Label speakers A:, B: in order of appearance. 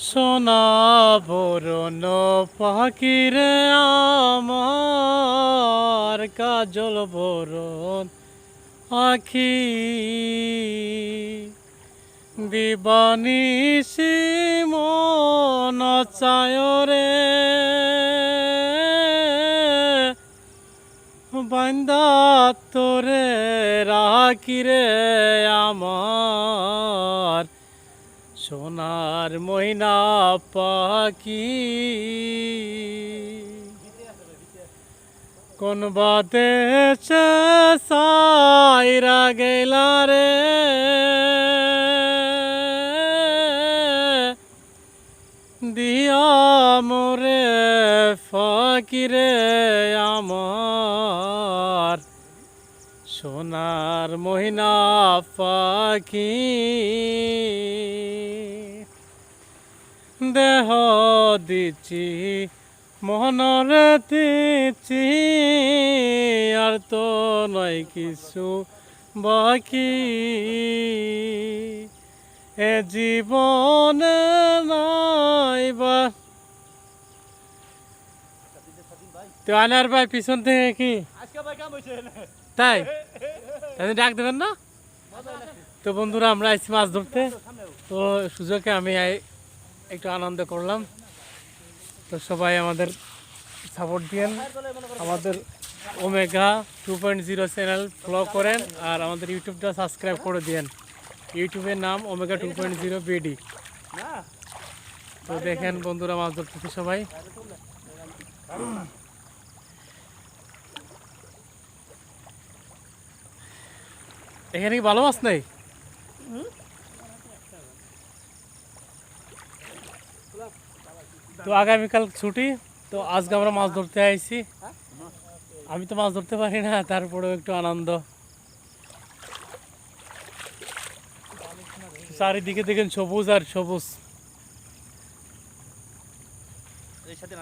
A: সোনা বরণ পাখিরে আমার কাজল বরণ আখি দিবানিশি মন চায় রে বান্দা তোরে রাখি রে আমার সোনার ময়না পাখি কোন বাদেশে সাইরা গেলা রে দিয়া মোরে ফাঁকি রে আমার সোনার মহিনা পাখি দেহ দিচ্ছি মনরে দিচ্ছি আর তো নয় কিছু বাকি এ জীবনে নাই বা তো আনার ভাই পিছন থেকে কি তাই ডাক দেবেন না? তো বন্ধুরা আমরা আইছি মাছ ধরতে, তো সুযোগে আমি একটু আনন্দ করলাম। তো সবাই আমাদের সাপোর্ট দিয়েন, আমাদের ওমেগা 2.0 চ্যানেল ফলো করেন আর আমাদের ইউটিউবটা সাবস্ক্রাইব করে দিয়েন। ইউটিউবের নাম ওমেগা 2.0 বিডি। তো দেখেন বন্ধুরা মাছ ধরতেছে সবাই। এখানে কি ভালো মাছ নেই? তো আগামীকাল ছুটি, তো আজকে আমরা মাছ ধরতে আইছি। আমি তো মাছ ধরতে পারি না, তারপরেও একটু আনন্দ। চারিদিকে দেখেন সবুজ আর সবুজ। এই সাথে